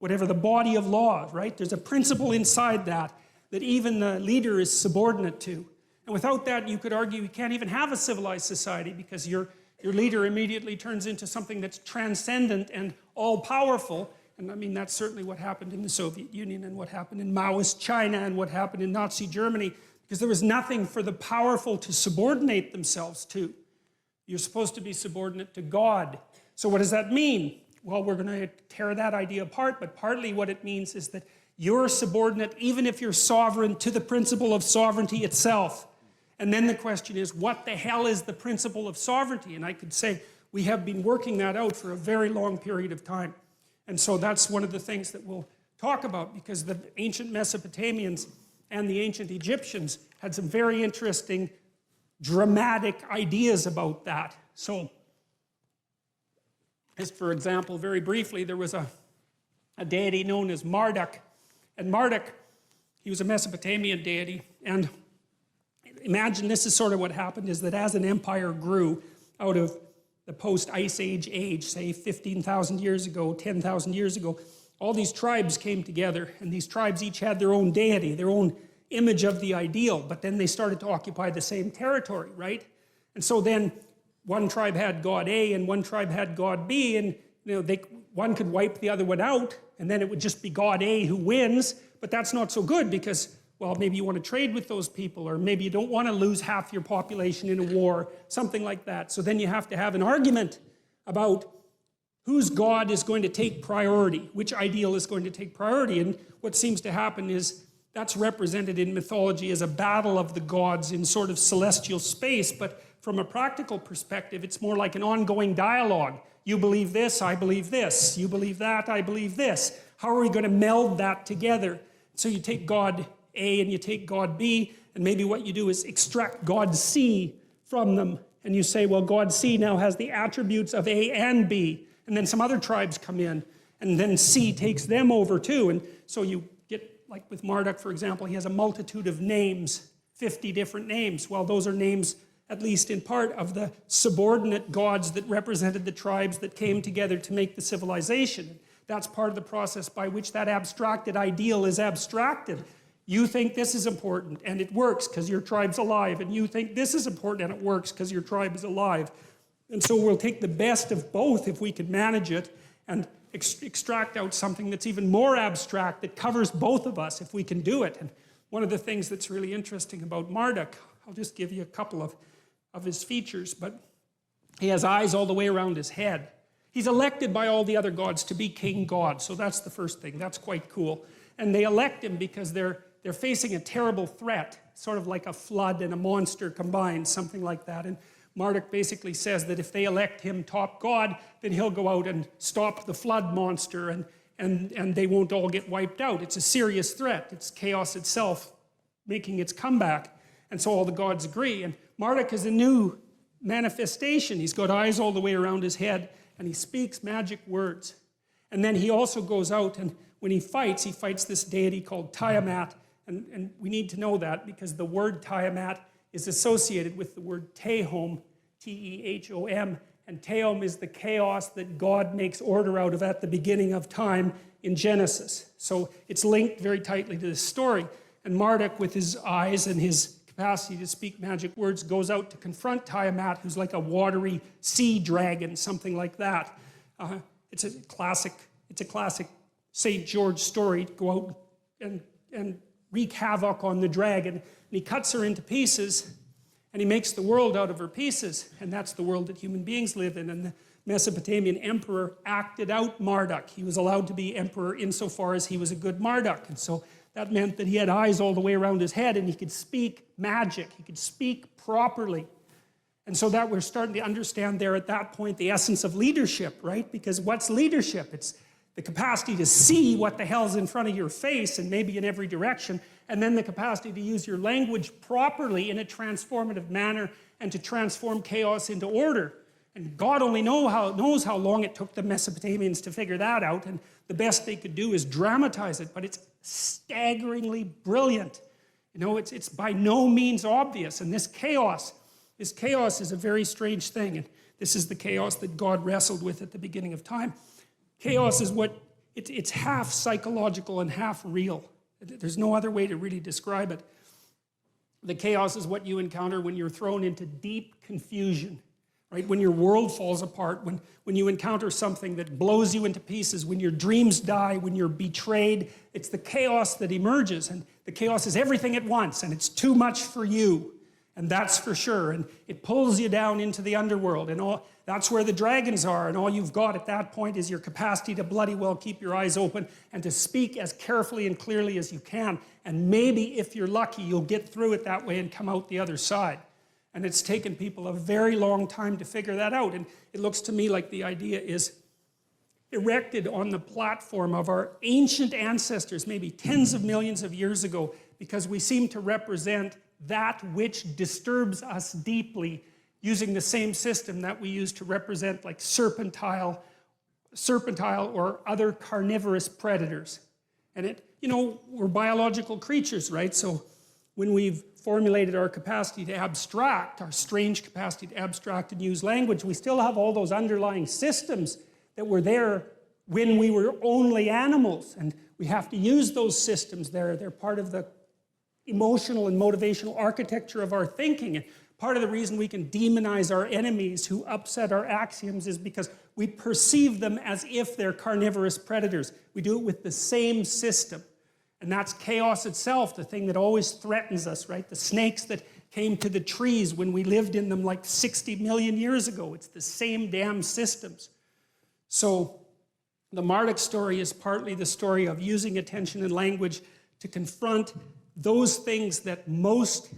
whatever the body of law, right? There's a principle inside that even the leader is subordinate to. And without that, you could argue you can't even have a civilized society, because your leader immediately turns into something that's transcendent and all-powerful. And I mean, that's certainly what happened in the Soviet Union and what happened in Maoist China and what happened in Nazi Germany, because there was nothing for the powerful to subordinate themselves to. You're supposed to be subordinate to God. So what does that mean? Well, we're going to tear that idea apart, but partly what it means is that you're subordinate, even if you're sovereign, to the principle of sovereignty itself. And then the question is, what the hell is the principle of sovereignty? And I could say, we have been working that out for a very long period of time. And so that's one of the things that we'll talk about, because the ancient Mesopotamians and the ancient Egyptians had some very interesting, dramatic ideas about that. So, as for example, very briefly, there was a deity known as Marduk. And Marduk, he was a Mesopotamian deity. And imagine this is sort of what happened, is that as an empire grew out of the post-Ice Age, say 15,000 years ago, 10,000 years ago, all these tribes came together, and these tribes each had their own deity, their own image of the ideal, but then they started to occupy the same territory, right? And so then one tribe had God A and one tribe had God B, and one could wipe the other one out, and then it would just be God A who wins, but that's not so good because, well, maybe you want to trade with those people, or maybe you don't want to lose half your population in a war, something like that. So then you have to have an argument about whose God is going to take priority, which ideal is going to take priority. And what seems to happen is that's represented in mythology as a battle of the gods in sort of celestial space, but from a practical perspective, it's more like an ongoing dialogue. You believe this, I believe this. You believe that, I believe this. How are we going to meld that together? So you take God A and you take God B, and maybe what you do is extract God C from them, and you say, well, God C now has the attributes of A and B, and then some other tribes come in, and then C takes them over too, and so you get, like with Marduk, for example, he has a multitude of names, 50 different names. Well, those are names, at least in part, of the subordinate gods that represented the tribes that came together to make the civilization. That's part of the process by which that abstracted ideal is abstracted. You think this is important, and it works because your tribe's alive, and you think this is important, and it works because your tribe is alive. And so we'll take the best of both if we can manage it, and extract out something that's even more abstract that covers both of us if we can do it. And one of the things that's really interesting about Marduk, I'll just give you a couple of his features, but he has eyes all the way around his head. He's elected by all the other gods to be king god, so that's the first thing. That's quite cool. And they elect him because they're facing a terrible threat, sort of like a flood and a monster combined, something like that. And Marduk basically says that if they elect him top god, then he'll go out and stop the flood monster, and they won't all get wiped out. It's a serious threat. It's chaos itself making its comeback. And so all the gods agree. And Marduk is a new manifestation. He's got eyes all the way around his head, and he speaks magic words. And then he also goes out, and when he fights this deity called Tiamat. And we need to know that because the word Tiamat is associated with the word Tehom, T-E-H-O-M, and Tehom is the chaos that God makes order out of at the beginning of time in Genesis. So it's linked very tightly to this story. And Marduk, with his eyes and his capacity to speak magic words, goes out to confront Tiamat, who's like a watery sea dragon, something like that. It's a classic St. George story. Go out and wreak havoc on the dragon. And he cuts her into pieces, and he makes the world out of her pieces. And that's the world that human beings live in. And the Mesopotamian emperor acted out Marduk. He was allowed to be emperor insofar as he was a good Marduk. And so that meant that he had eyes all the way around his head, and he could speak magic. He could speak properly. And so that we're starting to understand there at that point the essence of leadership, right? Because what's leadership? It's the capacity to see what the hell's in front of your face, and maybe in every direction, and then the capacity to use your language properly in a transformative manner and to transform chaos into order. And God only knows how long it took the Mesopotamians to figure that out, and the best they could do is dramatize it, but it's staggeringly brilliant. You know, it's by no means obvious, and this chaos is a very strange thing, and this is the chaos that God wrestled with at the beginning of time. Chaos is what it's half psychological and half real. There's no other way to really describe it. The chaos is what you encounter when you're thrown into deep confusion, right? When your world falls apart, when you encounter something that blows you into pieces, when your dreams die, when you're betrayed, it's the chaos that emerges. And the chaos is everything at once, and it's too much for you. And that's for sure. And it pulls you down into the underworld. And that's where the dragons are. And all you've got at that point is your capacity to bloody well keep your eyes open and to speak as carefully and clearly as you can. And maybe, if you're lucky, you'll get through it that way and come out the other side. And it's taken people a very long time to figure that out. And it looks to me like the idea is erected on the platform of our ancient ancestors, maybe tens of millions of years ago, because we seem to represent that which disturbs us deeply using the same system that we use to represent like serpentile or other carnivorous predators. And we're biological creatures, right? So when we've formulated our capacity to abstract, our strange capacity to abstract and use language, we still have all those underlying systems that were there when we were only animals. And we have to use those systems. They're part of the emotional and motivational architecture of our thinking. And part of the reason we can demonize our enemies who upset our axioms is because we perceive them as if they're carnivorous predators. We do it with the same system. And that's chaos itself, the thing that always threatens us, right? The snakes that came to the trees when we lived in them like 60 million years ago. It's the same damn systems. So the Marduk story is partly the story of using attention and language to confront those things that most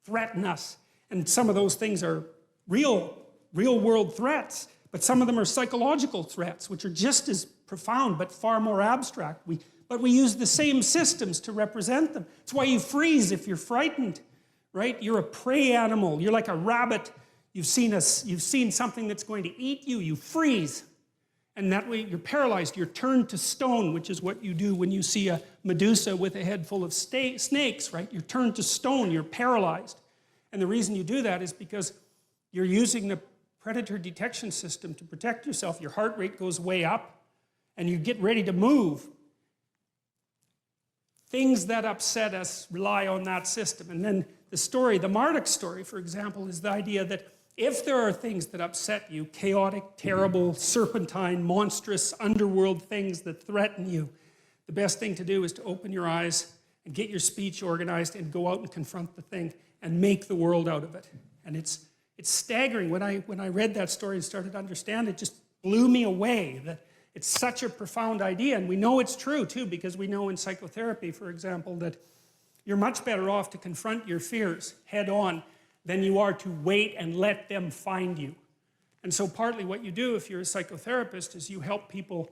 threaten us. And some of those things are real world threats, but some of them are psychological threats, which are just as profound but far more abstract. But we use the same systems to represent them. It's why you freeze if you're frightened, right? You're a prey animal. You're like a rabbit. You've seen something that's going to eat you. You freeze. And that way you're paralyzed. You're turned to stone, which is what you do when you see a Medusa with a head full of snakes, right? You're turned to stone. You're paralyzed. And the reason you do that is because you're using the predator detection system to protect yourself. Your heart rate goes way up, and you get ready to move. Things that upset us rely on that system. And then the Marduk story, for example, is the idea that if there are things that upset you, chaotic, terrible, serpentine, monstrous, underworld things that threaten you, the best thing to do is to open your eyes and get your speech organized and go out and confront the thing and make the world out of it. And it's staggering. When I read that story and started to understand it, just blew me away that it's such a profound idea. And we know it's true, too, because we know in psychotherapy, for example, that you're much better off to confront your fears head on than you are to wait and let them find you. And so partly what you do if you're a psychotherapist is you help people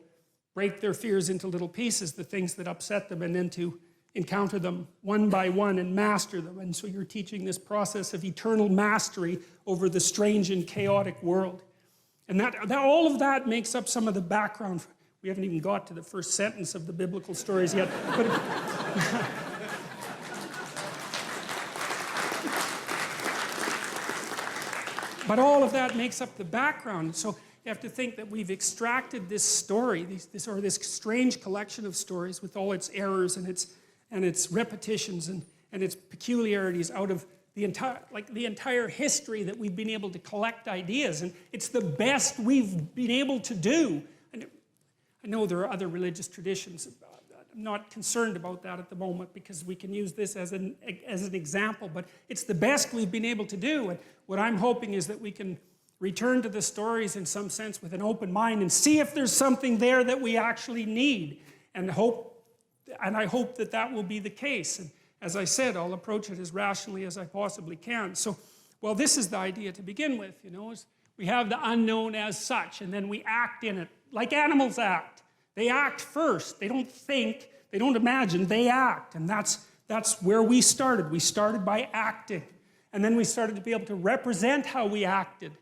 break their fears into little pieces, the things that upset them, and then to encounter them one by one and master them. And so you're teaching this process of eternal mastery over the strange and chaotic world. And all of that makes up some of the background. We haven't even got to the first sentence of the biblical stories yet. But all of that makes up the background. So you have to think that we've extracted this story, this strange collection of stories with all its errors and its repetitions and its peculiarities out of the entire history that we've been able to collect ideas. And it's the best we've been able to do. And I know there are other religious traditions. I'm not concerned about that at the moment because we can use this as an example, but it's the best we've been able to do. And what I'm hoping is that we can return to the stories in some sense with an open mind and see if there's something there that we actually need. And I hope that that will be the case. And as I said, I'll approach it as rationally as I possibly can. So, well, this is the idea to begin with, is we have the unknown as such, and then we act in it like animals act. They act first. They don't think, they don't imagine, they act. And that's where we started. We started by acting. And then we started to be able to represent how we acted.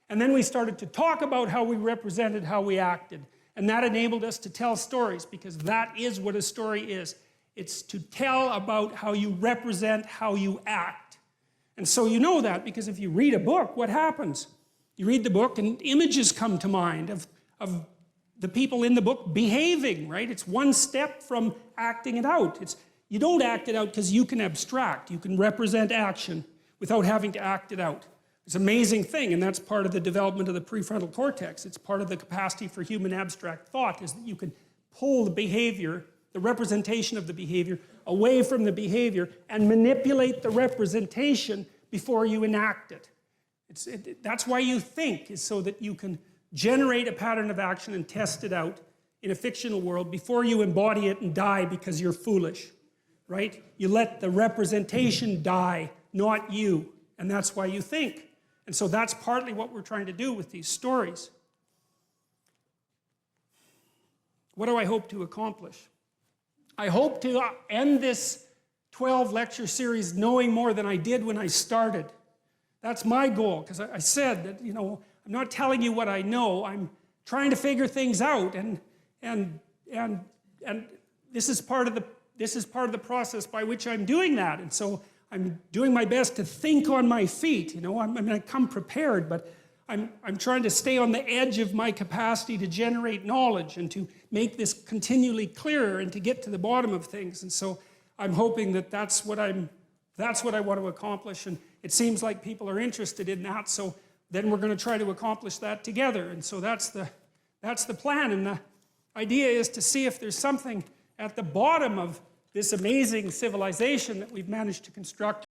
And then we started to talk about how we represented how we acted. And that enabled us to tell stories, because that is what a story is. It's to tell about how you represent how you act. And so you know that because if you read a book, what happens? You read the book and images come to mind of the people in the book behaving, right? It's one step from acting it out. You don't act it out because you can abstract. You can represent action without having to act it out. It's an amazing thing, and that's part of the development of the prefrontal cortex. It's part of the capacity for human abstract thought, is that you can pull the behavior, the representation of the behavior, away from the behavior and manipulate the representation before you enact it. That's why you think, is so that you can generate a pattern of action and test it out in a fictional world before you embody it and die because you're foolish, right? You let the representation die, not you, and that's why you think. And so that's partly what we're trying to do with these stories. What do I hope to accomplish? I hope to end this 12-lecture series knowing more than I did when I started. That's my goal, because I said that, you know, I'm not telling you what I know, I'm trying to figure things out, and this is part of the process by which I'm doing that. And so I'm doing my best to think on my feet. You know, I come prepared, but I'm trying to stay on the edge of my capacity to generate knowledge and to make this continually clearer and to get to the bottom of things. And so I'm hoping that that's what I want to accomplish. And it seems like people are interested in that. So then we're going to try to accomplish that together. And so that's the plan. And the idea is to see if there's something at the bottom of this amazing civilization that we've managed to construct